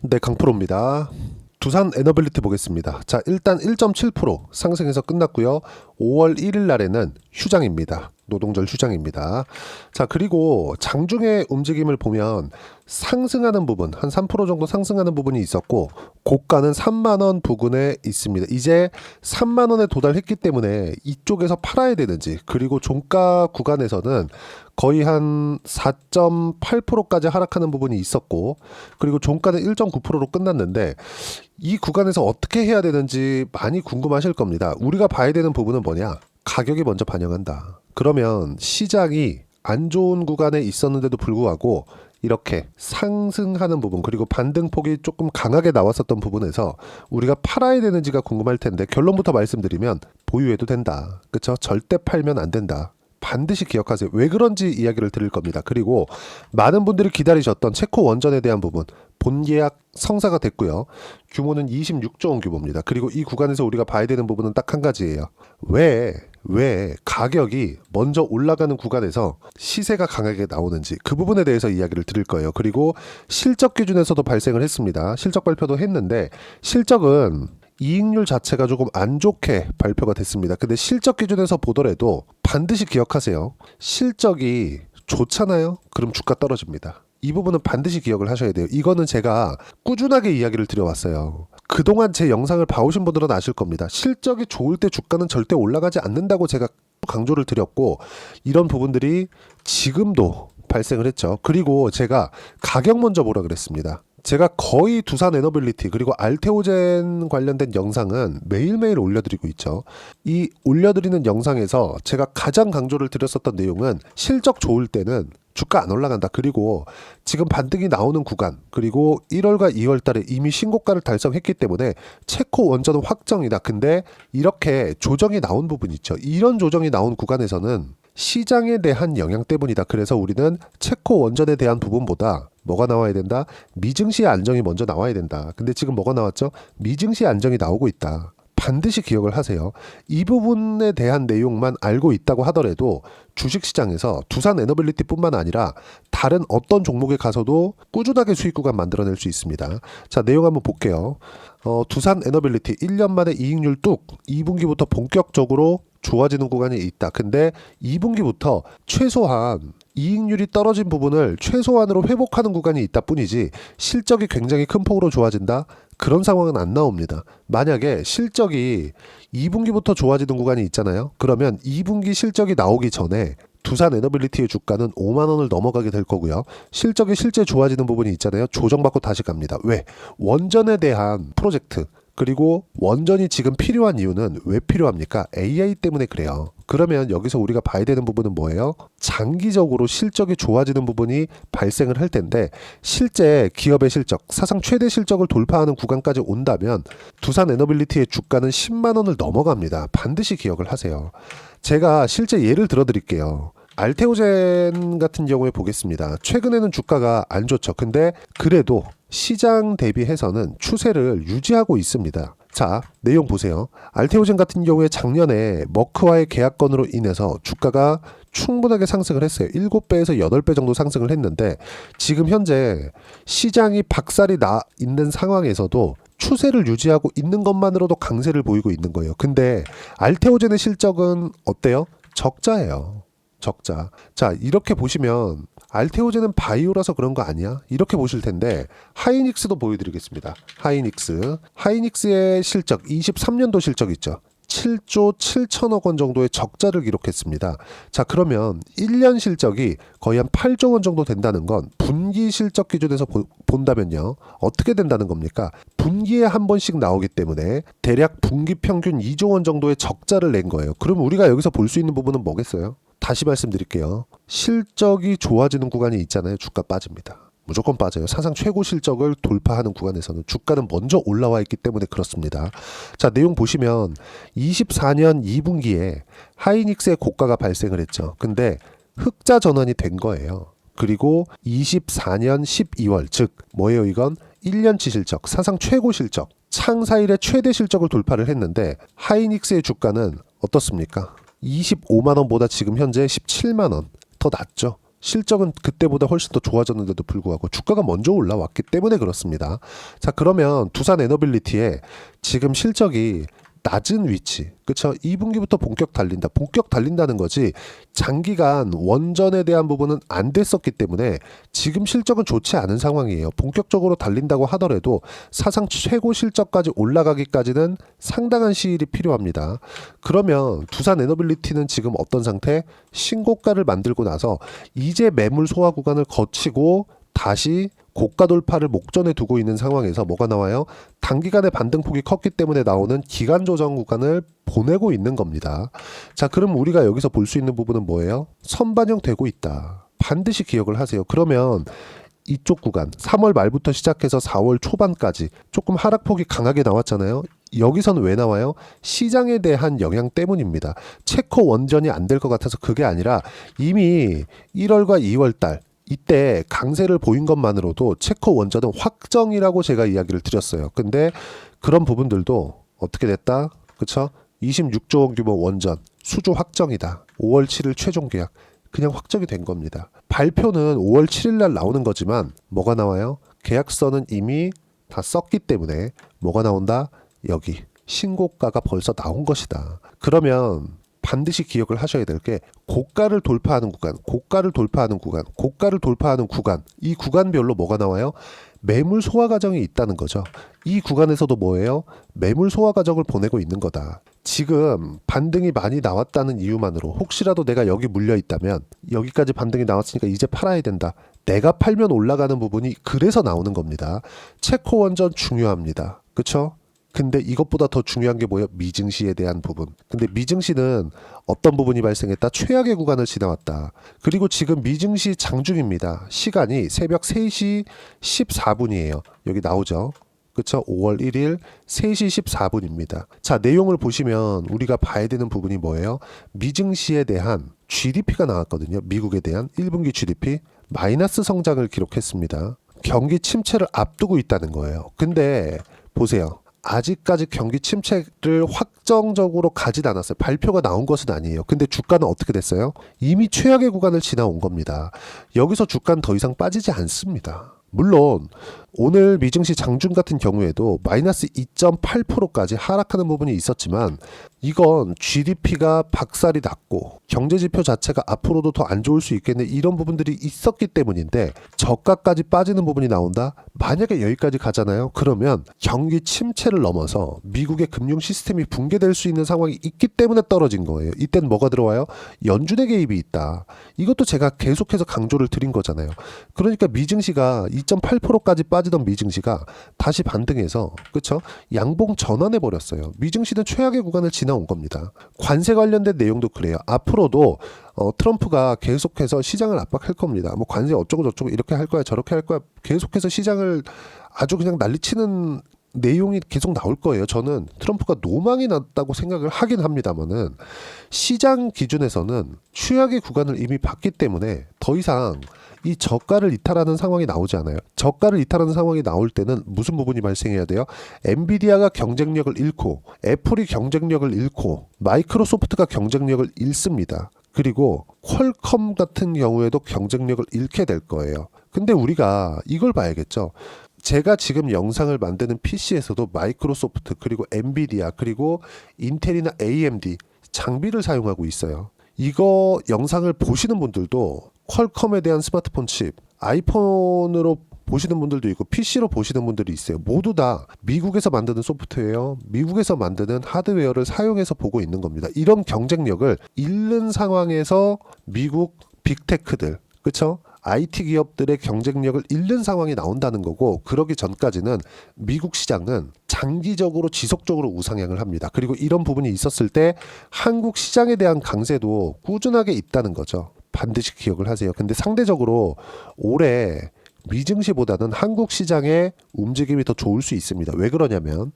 네, 강프로입니다. 두산 에너빌리티 보겠습니다. 자, 일단 1.7% 상승해서 끝났고요. 5월 1일 날에는 휴장입니다. 노동절 휴장입니다. 자, 그리고 장중의 움직임을 보면 상승하는 부분, 한 3% 정도 상승하는 부분이 있었고, 고가는 3만원 부근에 있습니다. 이제 3만원에 도달했기 때문에 이쪽에서 팔아야 되는지, 그리고 종가 구간에서는 거의 한 4.8%까지 하락하는 부분이 있었고, 그리고 종가는 1.9%로 끝났는데, 이 구간에서 어떻게 해야 되는지 많이 궁금하실 겁니다. 우리가 봐야 되는 부분은 뭐냐? 가격이 먼저 반영한다. 그러면 시장이 안 좋은 구간에 있었는데도 불구하고 이렇게 상승하는 부분, 그리고 반등폭이 조금 강하게 나왔었던 부분에서 우리가 팔아야 되는지가 궁금할 텐데, 결론부터 말씀드리면 보유해도 된다. 그렇죠? 절대 팔면 안 된다. 반드시 기억하세요. 왜 그런지 이야기를 드릴 겁니다. 그리고 많은 분들이 기다리셨던 체코 원전에 대한 부분, 본계약 성사가 됐고요. 규모는 26조 원 규모입니다. 그리고 이 구간에서 우리가 봐야 되는 부분은 딱 한 가지예요. 왜 가격이 먼저 올라가는 구간에서 시세가 강하게 나오는지, 그 부분에 대해서 이야기를 드릴 거예요. 그리고 실적 기준에서도 발생을 했습니다. 실적 발표도 했는데, 실적은 이익률 자체가 조금 안 좋게 발표가 됐습니다. 근데 실적 기준에서 보더라도 반드시 기억하세요. 실적이 좋잖아요? 그럼 주가 떨어집니다. 이 부분은 반드시 기억을 하셔야 돼요. 이거는 제가 꾸준하게 이야기를 드려왔어요. 그동안 제 영상을 봐오신 분들은 아실 겁니다. 실적이 좋을 때 주가는 절대 올라가지 않는다고 제가 강조를 드렸고, 이런 부분들이 지금도 발생을 했죠. 그리고 제가 가격 먼저 보라 그랬습니다. 제가 거의 두산 에너빌리티 그리고 알테오젠 관련된 영상은 매일매일 올려드리고 있죠. 이 올려드리는 영상에서 제가 가장 강조를 드렸었던 내용은 실적 좋을 때는 주가 안 올라간다. 그리고 지금 반등이 나오는 구간, 그리고 1월과 2월 달에 이미 신고가를 달성했기 때문에 체코 원전은 확정이다. 근데 이렇게 조정이 나온 부분 있죠. 이런 조정이 나온 구간에서는 시장에 대한 영향 때문이다. 그래서 우리는 체코 원전에 대한 부분보다 뭐가 나와야 된다? 미증시 안정이 먼저 나와야 된다. 근데 지금 뭐가 나왔죠? 미증시 안정이 나오고 있다. 반드시 기억을 하세요. 이 부분에 대한 내용만 알고 있다고 하더라도 주식시장에서 두산 에너빌리티뿐만 아니라 다른 어떤 종목에 가서도 꾸준하게 수익 구간 만들어낼 수 있습니다. 자, 내용 한번 볼게요. 두산 에너빌리티 1년 만에 이익률 뚝, 2분기부터 본격적으로 좋아지는 구간이 있다. 근데 2분기부터 최소한 이익률이 떨어진 부분을 최소한으로 회복하는 구간이 있다 뿐이지, 실적이 굉장히 큰 폭으로 좋아진다? 그런 상황은 안 나옵니다. 만약에 실적이 2분기부터 좋아지는 구간이 있잖아요. 그러면 2분기 실적이 나오기 전에 두산 에너빌리티의 주가는 5만 원을 넘어가게 될 거고요. 실적이 실제 좋아지는 부분이 있잖아요. 조정받고 다시 갑니다. 왜? 원전에 대한 프로젝트, 그리고 원전이 지금 필요한 이유는 왜 필요합니까? AI 때문에 그래요. 그러면 여기서 우리가 봐야 되는 부분은 뭐예요? 장기적으로 실적이 좋아지는 부분이 발생을 할 텐데, 실제 기업의 실적, 사상 최대 실적을 돌파하는 구간까지 온다면 두산 에너빌리티의 주가는 10만 원을 넘어갑니다. 반드시 기억을 하세요. 제가 실제 예를 들어 드릴게요. 알테오젠 같은 경우에 보겠습니다. 최근에는 주가가 안 좋죠. 근데 그래도 시장 대비해서는 추세를 유지하고 있습니다. 자, 내용 보세요. 알테오젠 같은 경우에 작년에 머크와의 계약건으로 인해서 주가가 충분하게 상승을 했어요. 7배에서 8배 정도 상승을 했는데, 지금 현재 시장이 박살이 나 있는 상황에서도 추세를 유지하고 있는 것만으로도 강세를 보이고 있는 거예요. 근데 알테오젠의 실적은 어때요? 적자예요. 적자. 자, 이렇게 보시면 알테오젠은 바이오라서 그런 거 아니야? 이렇게 보실 텐데, 하이닉스도 보여드리겠습니다. 하이닉스의 실적, 23년도 실적 있죠. 7조 7천억 원 정도의 적자를 기록했습니다. 자, 그러면 1년 실적이 거의 한 8조 원 정도 된다는 건 분기 실적 기준에서 본다면요, 어떻게 된다는 겁니까? 분기에 한 번씩 나오기 때문에 대략 분기 평균 2조 원 정도의 적자를 낸 거예요. 그럼 우리가 여기서 볼 수 있는 부분은 뭐겠어요? 다시 말씀드릴게요. 실적이 좋아지는 구간이 있잖아요. 주가 빠집니다. 무조건 빠져요. 사상 최고 실적을 돌파하는 구간에서는 주가는 먼저 올라와 있기 때문에 그렇습니다. 자, 내용 보시면 24년 2분기에 하이닉스의 고가가 발생을 했죠. 근데 흑자 전환이 된 거예요. 그리고 24년 12월, 즉 뭐예요 이건? 1년치 실적, 사상 최고 실적, 창사 일의 최대 실적을 돌파를 했는데, 하이닉스의 주가는 어떻습니까? 25만 원보다 지금 현재 17만 원 더 낮죠. 실적은 그때보다 훨씬 더 좋아졌는데도 불구하고 주가가 먼저 올라왔기 때문에 그렇습니다. 자, 그러면 두산 에너빌리티의 지금 실적이 낮은 위치, 그쵸? 2분기부터 본격 달린다. 본격 달린다는 거지 장기간 원전에 대한 부분은 안 됐었기 때문에 지금 실적은 좋지 않은 상황이에요. 본격적으로 달린다고 하더라도 사상 최고 실적까지 올라가기까지는 상당한 시일이 필요합니다. 그러면 두산 에너빌리티는 지금 어떤 상태? 신고가를 만들고 나서 이제 매물 소화 구간을 거치고 다시 고가 돌파를 목전에 두고 있는 상황에서 뭐가 나와요? 단기간에 반등폭이 컸기 때문에 나오는 기간 조정 구간을 보내고 있는 겁니다. 자, 그럼 우리가 여기서 볼 수 있는 부분은 뭐예요? 선반영 되고 있다. 반드시 기억을 하세요. 그러면 이쪽 구간 3월 말부터 시작해서 4월 초반까지 조금 하락폭이 강하게 나왔잖아요. 여기서는 왜 나와요? 시장에 대한 영향 때문입니다. 체코 원전이 안 될 것 같아서 그게 아니라 이미 1월과 2월 달 이때 강세를 보인 것만으로도 체코 원전은 확정이라고 제가 이야기를 드렸어요. 근데 그런 부분들도 어떻게 됐다? 그쵸? 26조 원 규모 원전 수주 확정이다. 5월 7일 최종 계약 그냥 확정이 된 겁니다. 발표는 5월 7일 날 나오는 거지만 뭐가 나와요? 계약서는 이미 다 썼기 때문에 뭐가 나온다? 여기 신고가가 벌써 나온 것이다. 그러면 반드시 기억을 하셔야 될 게 고가를 돌파하는 구간, 고가를 돌파하는 구간, 고가를 돌파하는 구간, 이 구간별로 뭐가 나와요? 매물 소화 과정이 있다는 거죠. 이 구간에서도 뭐예요? 매물 소화 과정을 보내고 있는 거다. 지금 반등이 많이 나왔다는 이유만으로 혹시라도 내가 여기 물려 있다면 여기까지 반등이 나왔으니까 이제 팔아야 된다. 내가 팔면 올라가는 부분이 그래서 나오는 겁니다. 체코 원전 중요합니다. 그쵸? 근데 이것보다 더 중요한 게 뭐예요? 미증시에 대한 부분. 근데 미증시는 어떤 부분이 발생했다? 최악의 구간을 지나왔다. 그리고 지금 미증시 장중입니다. 시간이 새벽 3시 14분이에요. 여기 나오죠? 그쵸? 5월 1일 3시 14분입니다. 자, 내용을 보시면 우리가 봐야 되는 부분이 뭐예요? 미증시에 대한 GDP가 나왔거든요. 미국에 대한 1분기 GDP 마이너스 성장을 기록했습니다. 경기 침체를 앞두고 있다는 거예요. 근데 보세요. 아직까지 경기 침체를 확정적으로 가진 않았어요. 발표가 나온 것은 아니에요. 근데 주가는 어떻게 됐어요? 이미 최악의 구간을 지나온 겁니다. 여기서 주가는 더 이상 빠지지 않습니다. 물론 오늘 미증시 장중 같은 경우에도 마이너스 2.8%까지 하락하는 부분이 있었지만 이건 GDP가 박살이 났고 경제지표 자체가 앞으로도 더 안 좋을 수 있겠네 이런 부분들이 있었기 때문인데 저가까지 빠지는 부분이 나온다? 만약에 여기까지 가잖아요. 그러면 경기 침체를 넘어서 미국의 금융 시스템이 붕괴될 수 있는 상황이 있기 때문에 떨어진 거예요. 이때는 뭐가 들어와요? 연준의 개입이 있다. 이것도 제가 계속해서 강조를 드린 거잖아요. 그러니까 미증시가 2.8%까지 빠지던 미증시가 다시 반등해서 그쵸? 양봉 전환해 버렸어요. 미증시는 최악의 구간을 지나온 겁니다. 관세 관련된 내용도 그래요. 앞으로도 트럼프가 계속해서 시장을 압박할 겁니다. 뭐 관세 어쩌고 저쩌고 이렇게 할 거야 저렇게 할 거야 계속해서 시장을 아주 그냥 난리치는 내용이 계속 나올 거예요. 저는 트럼프가 노망이 났다고 생각을 하긴 합니다만은 시장 기준에서는 최악의 구간을 이미 봤기 때문에 더 이상 이 저가를 이탈하는 상황이 나오지 않아요. 저가를 이탈하는 상황이 나올 때는 무슨 부분이 발생해야 돼요? 엔비디아가 경쟁력을 잃고 애플이 경쟁력을 잃고 마이크로소프트가 경쟁력을 잃습니다. 그리고 퀄컴 같은 경우에도 경쟁력을 잃게 될 거예요. 근데 우리가 이걸 봐야겠죠. 제가 지금 영상을 만드는 PC에서도 마이크로소프트 그리고 엔비디아 그리고 인텔이나 AMD 장비를 사용하고 있어요. 이거 영상을 보시는 분들도 퀄컴에 대한 스마트폰 칩, 아이폰으로 보시는 분들도 있고 PC로 보시는 분들이 있어요. 모두 다 미국에서 만드는 소프트웨어, 미국에서 만드는 하드웨어를 사용해서 보고 있는 겁니다. 이런 경쟁력을 잃는 상황에서 미국 빅테크들, 그쵸? IT 기업들의 경쟁력을 잃는 상황이 나온다는 거고 그러기 전까지는 미국 시장은 장기적으로 지속적으로 우상향을 합니다. 그리고 이런 부분이 있었을 때 한국 시장에 대한 강세도 꾸준하게 있다는 거죠. 반드시 기억을 하세요. 근데 상대적으로 올해 미증시보다는 한국 시장의 움직임이 더 좋을 수 있습니다. 왜 그러냐면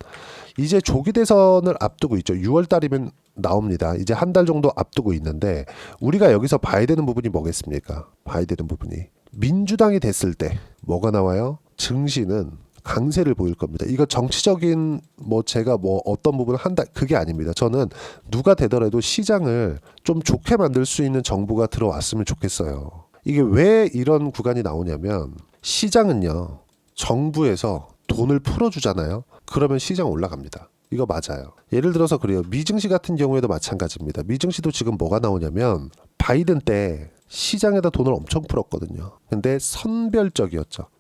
이제 조기 대선을 앞두고 있죠. 6월 달이면 나옵니다. 이제 한 달 정도 앞두고 있는데 우리가 여기서 봐야 되는 부분이 뭐겠습니까? 봐야 되는 부분이 민주당이 됐을 때 뭐가 나와요? 증시는 강세를 보일 겁니다. 이거 정치적인 제가 어떤 부분을 한다 그게 아닙니다. 저는 누가 되더라도 시장을 좀 좋게 만들 수 있는 정부가 들어왔으면 좋겠어요. 이게 왜 이런 구간이 나오냐면 시장은요 정부에서 돈을 풀어주잖아요. 그러면 시장 올라갑니다. 이거 맞아요. 예를 들어서 그래요. 미증시 같은 경우에도 마찬가지입니다. 미증시도 지금 뭐가 나오냐면 바이든 때 시장에다 돈을 엄청 풀었거든요. 근데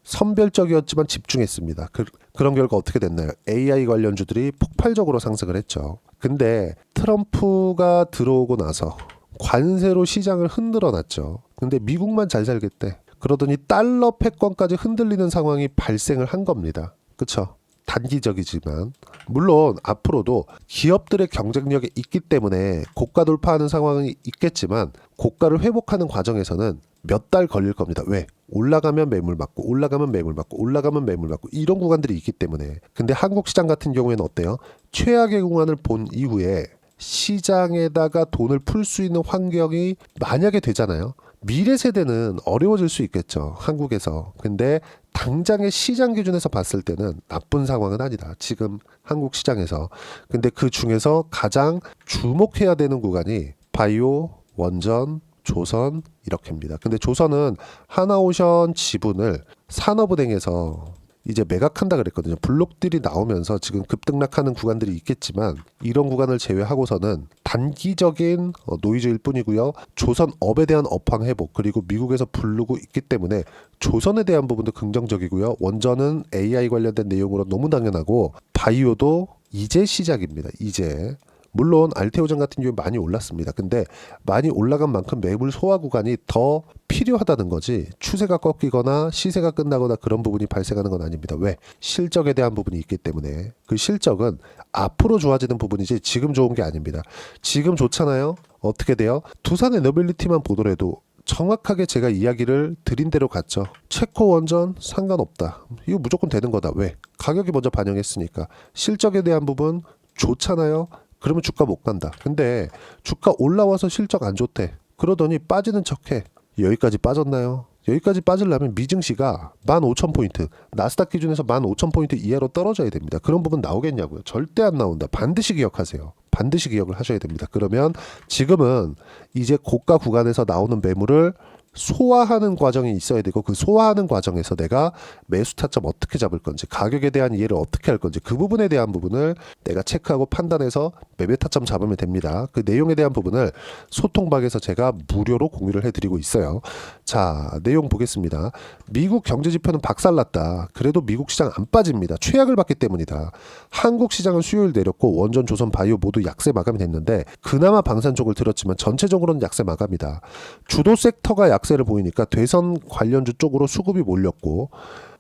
선별적이었지만 집중했습니다. 그런 결과 어떻게 됐나요? AI 관련주들이 폭발적으로 상승을 했죠. 근데 트럼프가 들어오고 나서 관세로 시장을 흔들어 놨죠. 근데 미국만 잘 살겠대. 그러더니 달러 패권까지 흔들리는 상황이 발생을 한 겁니다. 그쵸? 단기적이지만 물론 앞으로도 기업들의 경쟁력이 있기 때문에 고가 돌파하는 상황이 있겠지만 고가를 회복하는 과정에서는 몇 달 걸릴 겁니다. 왜? 올라가면 매물 맞고 올라가면 매물 맞고 올라가면 매물 맞고 이런 구간들이 있기 때문에. 근데 한국 시장 같은 경우에는 어때요? 최악의 구간을 본 이후에 시장에다가 돈을 풀 수 있는 환경이 만약에 되잖아요. 미래 세대는 어려워질 수 있겠죠. 한국에서. 근데 당장의 시장 기준에서 봤을 때는 나쁜 상황은 아니다. 지금 한국 시장에서. 근데 그 중에서 가장 주목해야 되는 구간이 바이오, 원전, 조선 이렇게입니다. 근데 조선은 하나오션 지분을 산업은행에서 이제 매각한다 그랬거든요. 블록들이 나오면서 지금 급등락하는 구간들이 있겠지만 이런 구간을 제외하고서는 단기적인 노이즈일 뿐이고요. 조선업에 대한 업황 회복 그리고 미국에서 부르고 있기 때문에 조선에 대한 부분도 긍정적이고요. 원전은 AI 관련된 내용으로 너무 당연하고 바이오도 이제 시작입니다. 이제. 물론 알테오전 같은 경우에 많이 올랐습니다. 근데 많이 올라간 만큼 매물 소화 구간이 더 필요하다는 거지 추세가 꺾이거나 시세가 끝나거나 그런 부분이 발생하는 건 아닙니다. 왜? 실적에 대한 부분이 있기 때문에 그 실적은 앞으로 좋아지는 부분이지 지금 좋은 게 아닙니다. 지금 좋잖아요. 어떻게 돼요? 두산 에너빌리티만 보더라도 정확하게 제가 이야기를 드린 대로 갔죠. 체코 원전 상관없다. 이거 무조건 되는 거다. 왜? 가격이 먼저 반영했으니까. 실적에 대한 부분 좋잖아요. 그러면 주가 못 간다. 근데 주가 올라와서 실적 안 좋대. 그러더니 빠지는 척해. 여기까지 빠졌나요? 여기까지 빠지려면 미증시가 15,000포인트, 나스닥 기준에서 15,000포인트 이하로 떨어져야 됩니다. 그런 부분 나오겠냐고요? 절대 안 나온다. 반드시 기억하세요. 반드시 기억을 하셔야 됩니다. 그러면 지금은 이제 고가 구간에서 나오는 매물을 소화하는 과정이 있어야 되고 그 소화하는 과정에서 내가 매수 타점 어떻게 잡을 건지 가격에 대한 이해를 어떻게 할 건지 그 부분에 대한 부분을 내가 체크하고 판단해서 매매 타점 잡으면 됩니다. 그 내용에 대한 부분을 소통방에서 제가 무료로 공유를 해드리고 있어요. 자, 내용 보겠습니다. 미국 경제지표는 박살났다. 그래도 미국 시장 안 빠집니다. 최악을 봤기 때문이다. 한국 시장은 수요일 내렸고 원전, 조선, 바이오 모두 약세 마감이 됐는데 그나마 방산 쪽을 들었지만 전체적으로는 약세 마감이다. 주도 섹터가 약세를 보이니까 대선 관련주 쪽으로 수급이 몰렸고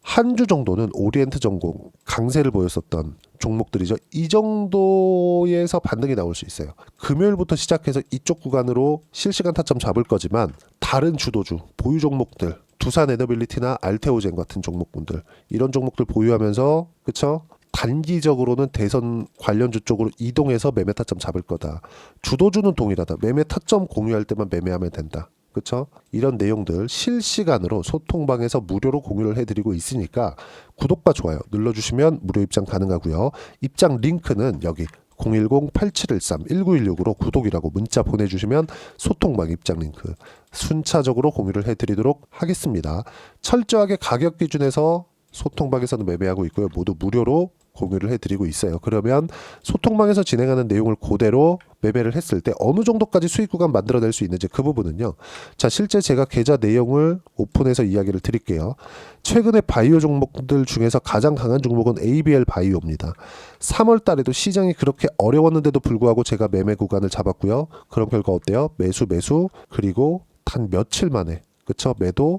한 주 정도는 오리엔트 전공 강세를 보였었던 종목들이죠. 이 정도에서 반등이 나올 수 있어요. 금요일부터 시작해서 이쪽 구간으로 실시간 타점 잡을 거지만 다른 주도주, 보유 종목들 두산 에너빌리티나 알테오젠 같은 종목군들 이런 종목들 보유하면서 그쵸? 단기적으로는 대선 관련주 쪽으로 이동해서 매매 타점 잡을 거다. 주도주는 동일하다. 매매 타점 공유할 때만 매매하면 된다. 그쵸? 이런 내용들 실시간으로 소통방에서 무료로 공유를 해드리고 있으니까 구독과 좋아요 눌러주시면 무료 입장 가능하고요. 입장 링크는 여기 010-8713-1916으로 구독이라고 문자 보내주시면 소통방 입장 링크 순차적으로 공유를 해드리도록 하겠습니다. 철저하게 가격 기준에서 소통방에서는 매매하고 있고요. 모두 무료로 공유를 해드리고 있어요. 그러면 소통방에서 진행하는 내용을 그대로 매매를 했을 때 어느 정도까지 수익 구간 만들어낼 수 있는지 그 부분은요. 자, 실제 제가 계좌 내용을 오픈해서 이야기를 드릴게요. 최근에 바이오 종목들 중에서 가장 강한 종목은 ABL 바이오입니다. 3월 달에도 시장이 그렇게 어려웠는데도 불구하고 제가 매매 구간을 잡았고요. 그런 결과 어때요? 매수 그리고 단 며칠 만에 그쵸? 매도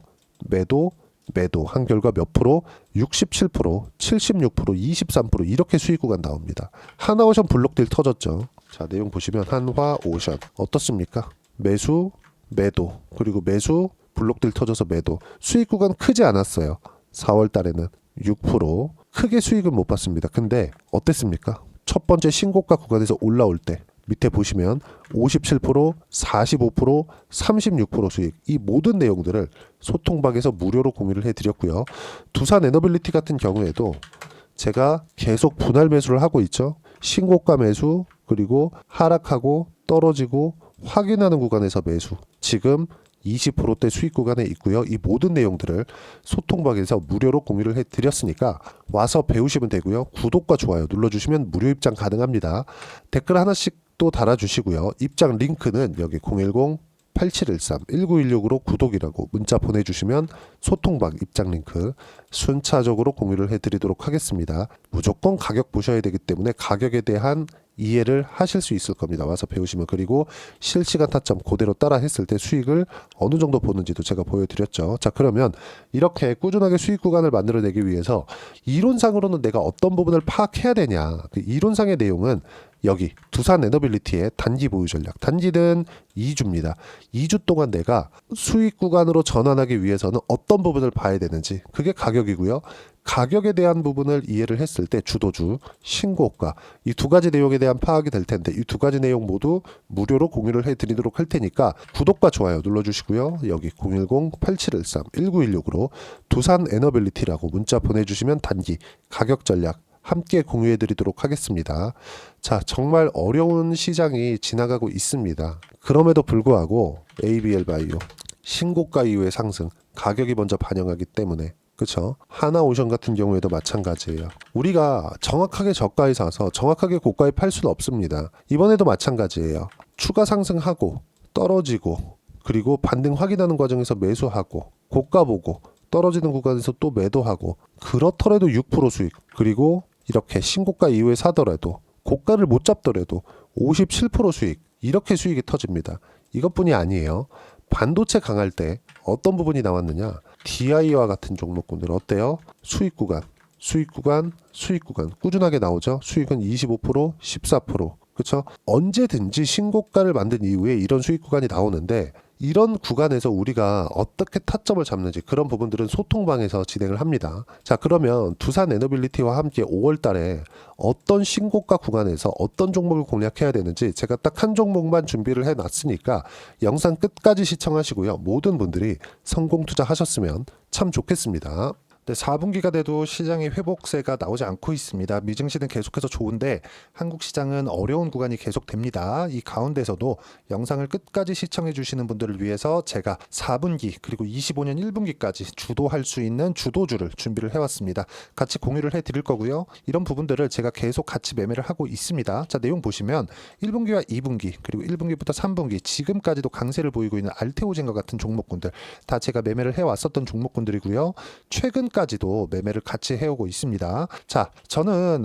한 결과 몇 프로? 67%, 76%, 23% 이렇게 수익 구간 나옵니다. 하나오션 블록딜 터졌죠. 자, 내용 보시면 한화오션 어떻습니까? 매수, 매도, 그리고 매수, 블록딜 터져서 매도. 수익 구간 크지 않았어요. 4월 달에는 6% 크게 수익은 못 봤습니다. 근데 어땠습니까? 첫 번째 신고가 구간에서 올라올 때 밑에 보시면 57%, 45%, 36% 수익 이 모든 내용들을 소통방에서 무료로 공유를 해드렸고요. 두산 에너빌리티 같은 경우에도 제가 계속 분할 매수를 하고 있죠. 신고가 매수 그리고 하락하고 떨어지고 확인하는 구간에서 매수 지금 20%대 수익 구간에 있고요. 이 모든 내용들을 소통방에서 무료로 공유를 해드렸으니까 와서 배우시면 되고요. 구독과 좋아요 눌러주시면 무료 입장 가능합니다. 댓글 하나씩 또 달아주시고요. 입장 링크는 여기 010-8713-1916으로 구독이라고 문자 보내주시면 소통방 입장 링크 순차적으로 공유를 해드리도록 하겠습니다. 무조건 가격 보셔야 되기 때문에 가격에 대한 이해를 하실 수 있을 겁니다. 와서 배우시면. 그리고 실시간 타점 그대로 따라 했을 때 수익을 어느 정도 보는지도 제가 보여드렸죠. 자, 그러면 이렇게 꾸준하게 수익 구간을 만들어내기 위해서 이론상으로는 내가 어떤 부분을 파악해야 되냐, 그 이론상의 내용은 여기 두산 에너빌리티의 단기 보유 전략, 단기는 2주입니다. 2주 동안 내가 수익 구간으로 전환하기 위해서는 어떤 부분을 봐야 되는지, 그게 가격이고요. 가격에 대한 부분을 이해를 했을 때 주도주, 신고가, 이 두 가지 내용에 대한 파악이 될 텐데 이 두 가지 내용 모두 무료로 공유를 해드리도록 할 테니까 구독과 좋아요 눌러주시고요. 여기 010-8713-1916으로 두산 에너빌리티라고 문자 보내주시면 단기 가격 전략 함께 공유해 드리도록 하겠습니다. 자, 정말 어려운 시장이 지나가고 있습니다. 그럼에도 불구하고 ABL 바이오 신고가 이후의 상승, 가격이 먼저 반영하기 때문에, 그쵸? 하나오션 같은 경우에도 마찬가지예요. 우리가 정확하게 저가에 사서 정확하게 고가에 팔 수는 없습니다. 이번에도 마찬가지예요. 추가 상승하고 떨어지고 그리고 반등 확인하는 과정에서 매수하고 고가 보고 떨어지는 구간에서 또 매도하고, 그렇더라도 6% 수익, 그리고 이렇게 신고가 이후에 사더라도 고가를 못 잡더라도 57% 수익, 이렇게 수익이 터집니다. 이것뿐이 아니에요. 반도체 강할 때 어떤 부분이 나왔느냐, DI와 같은 종목군들 어때요? 수익 구간, 수익 구간, 수익 구간 꾸준하게 나오죠. 수익은 25%, 14%. 그렇죠? 언제든지 신고가를 만든 이후에 이런 수익 구간이 나오는데, 이런 구간에서 우리가 어떻게 타점을 잡는지 그런 부분들은 소통방에서 진행을 합니다. 자, 그러면 두산 에너빌리티와 함께 5월 달에 어떤 신고가 구간에서 어떤 종목을 공략해야 되는지 제가 딱 한 종목만 준비를 해놨으니까 영상 끝까지 시청하시고요. 모든 분들이 성공 투자하셨으면 참 좋겠습니다. 네, 4분기가 돼도 시장의 회복세가 나오지 않고 있습니다. 미증시는 계속해서 좋은데 한국 시장은 어려운 구간이 계속됩니다. 이 가운데서도 영상을 끝까지 시청해 주시는 분들을 위해서 제가 4분기 그리고 25년 1분기까지 주도할 수 있는 주도주를 준비를 해왔습니다. 같이 공유를 해드릴 거고요. 이런 부분들을 제가 계속 같이 매매를 하고 있습니다. 자, 내용 보시면 1분기와 2분기 그리고 1분기부터 3분기 지금까지도 강세를 보이고 있는 알테오젠과 같은 종목군들 다 제가 매매를 해왔었던 종목군들이고요. 최근까지도 매매를 같이 해오고 있습니다. 자, 저는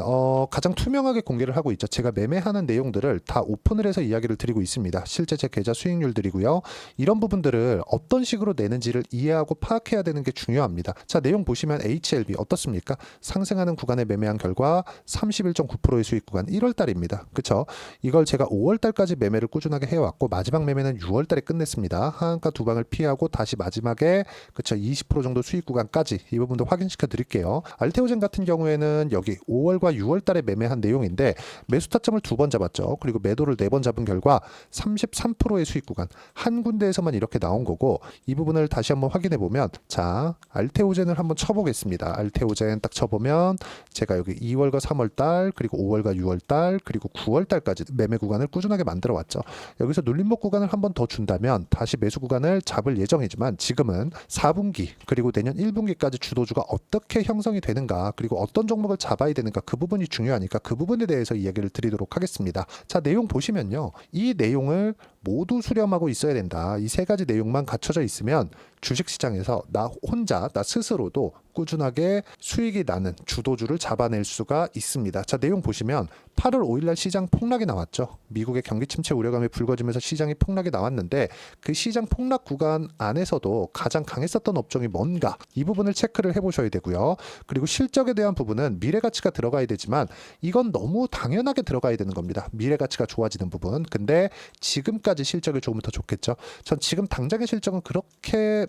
가장 투명하게 공개를 하고 있죠. 제가 매매하는 내용들을 다 오픈을 해서 이야기를 드리고 있습니다. 실제 제 계좌 수익률들이고요. 이런 부분들을 어떤 식으로 내는지를 이해하고 파악해야 되는 게 중요합니다. 자, 내용 보시면 HLB 어떻습니까? 상승하는 구간에 매매한 결과 31.9%의 수익 구간 1월 달입니다. 그쵸? 이걸 제가 5월 달까지 매매를 꾸준하게 해왔고 마지막 매매는 6월 달에 끝냈습니다. 하한가 두 방을 피하고 다시 마지막에 그쵸 20% 정도 수익 구간까지 이 부분도 확인시켜 드릴게요. 알테오젠 같은 경우에는 여기 5월과 6월 달에 매매한 내용인데 매수 타점을 2번 잡았죠. 그리고 매도를 4번 잡은 결과 33%의 수익 구간 한 군데에서만 이렇게 나온 거고, 이 부분을 다시 한번 확인해 보면, 자, 알테오젠을 한번 쳐보겠습니다. 알테오젠 딱 쳐보면 제가 여기 2월과 3월 달 그리고 5월과 6월 달 그리고 9월 달까지 매매 구간을 꾸준하게 만들어 왔죠. 여기서 눌림목 구간을 한번 더 준다면 다시 매수 구간을 잡을 예정이지만 지금은 4분기 그리고 내년 1분기까지 주도주가 어떻게 형성이 되는가, 그리고 어떤 종목을 잡아야 되는가, 그 부분이 중요하니까 그 부분에 대해서 이야기를 드리도록 하겠습니다. 자, 내용 보시면요. 이 내용을 모두 수렴하고 있어야 된다. 이 세 가지 내용만 갖춰져 있으면 주식시장에서 나 혼자, 나 스스로도 꾸준하게 수익이 나는 주도주를 잡아낼 수가 있습니다. 자, 내용 보시면 8월 5일날 시장 폭락이 나왔죠. 미국의 경기 침체 우려감이 불거지면서 시장이 폭락이 나왔는데 그 시장 폭락 구간 안에서도 가장 강했었던 업종이 뭔가, 이 부분을 체크를 해보셔야 되고요. 그리고 실적에 대한 부분은 미래가치가 들어가야 되지만 이건 너무 당연하게 들어가야 되는 겁니다. 미래가치가 좋아지는 부분. 근데 지금까지 실적이 좋으면 더 좋겠죠. 전 지금 당장의 실적은 그렇게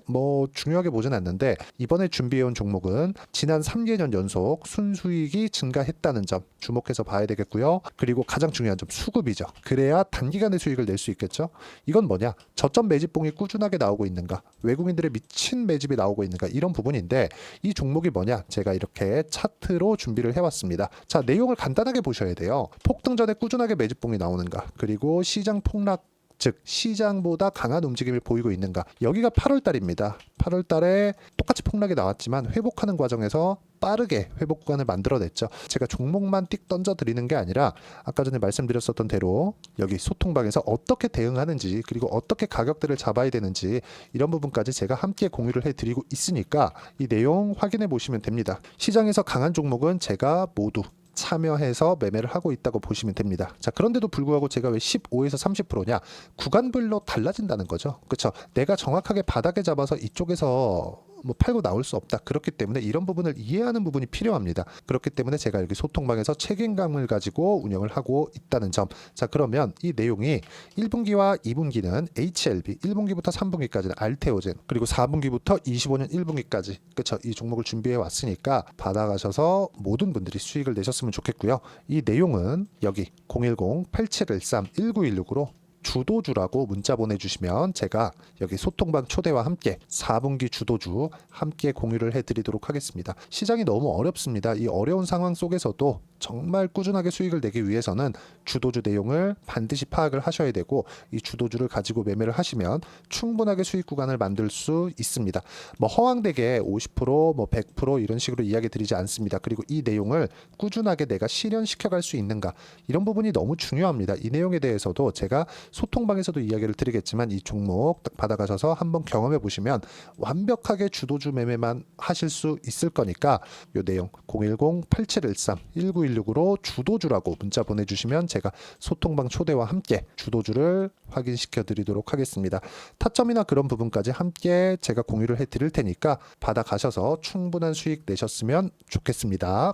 중요하게 보진 않는데, 이번에 준비해온 종목은 지난 3개년 연속 순수익이 증가했다는 점 주목해서 봐야 되겠고요. 그리고 가장 중요한 점 수급이죠. 그래야 단기간에 수익을 낼 수 있겠죠. 이건 뭐냐? 저점 매집봉이 꾸준하게 나오고 있는가, 외국인들의 미친 매집이 나오고 있는가, 이런 부분인데 이 종목이 뭐냐? 제가 이렇게 차트로 준비를 해왔습니다. 자, 내용을 간단하게 보셔야 돼요. 폭등 전에 꾸준하게 매집봉이 나오는가, 그리고 시장 폭락 즉 시장보다 강한 움직임을 보이고 있는가. 여기가 8월 달입니다. 8월 달에 똑같이 폭락이 나왔지만 회복하는 과정에서 빠르게 회복 구간을 만들어냈죠. 제가 종목만 띡 던져 드리는 게 아니라 아까 전에 말씀드렸었던 대로 여기 소통방에서 어떻게 대응하는지, 그리고 어떻게 가격대를 잡아야 되는지, 이런 부분까지 제가 함께 공유를 해드리고 있으니까 이 내용 확인해 보시면 됩니다. 시장에서 강한 종목은 제가 모두 참여해서 매매를 하고 있다고 보시면 됩니다. 자, 그런데도 불구하고 제가 왜 15에서 30%냐? 구간별로 달라진다는 거죠. 그렇죠? 내가 정확하게 바닥에 잡아서 이쪽에서 뭐 팔고 나올 수 없다. 그렇기 때문에 이런 부분을 이해하는 부분이 필요합니다. 그렇기 때문에 제가 여기 소통방에서 책임감을 가지고 운영을 하고 있다는 점. 자, 그러면 이 내용이 1분기와 2분기는 HLB, 1분기부터 3분기까지는 알테오젠, 그리고 4분기부터 25년 1분기까지, 그렇죠? 이 종목을 준비해 왔으니까 받아가셔서 모든 분들이 수익을 내셨으면 좋겠고요. 이 내용은 여기 010-8713-1916으로 주도주라고 문자 보내주시면 제가 여기 소통방 초대와 함께 4분기 주도주 함께 공유를 해드리도록 하겠습니다. 시장이 너무 어렵습니다. 이 어려운 상황 속에서도 정말 꾸준하게 수익을 내기 위해서는 주도주 내용을 반드시 파악을 하셔야 되고, 이 주도주를 가지고 매매를 하시면 충분하게 수익 구간을 만들 수 있습니다. 뭐 허황되게 50%, 뭐 100% 이런 식으로 이야기 드리지 않습니다. 그리고 이 내용을 꾸준하게 내가 실현시켜 갈 수 있는가, 이런 부분이 너무 중요합니다. 이 내용에 대해서도 제가 소통방에서도 이야기를 드리겠지만 이 종목 딱 받아가셔서 한번 경험해 보시면 완벽하게 주도주 매매만 하실 수 있을 거니까 이 내용 010-8713-1916으로 주도주라고 문자 보내주시면 제가 소통방 초대와 함께 주도주를 확인시켜 드리도록 하겠습니다. 타점이나 그런 부분까지 함께 제가 공유를 해 드릴 테니까 받아가셔서 충분한 수익 내셨으면 좋겠습니다.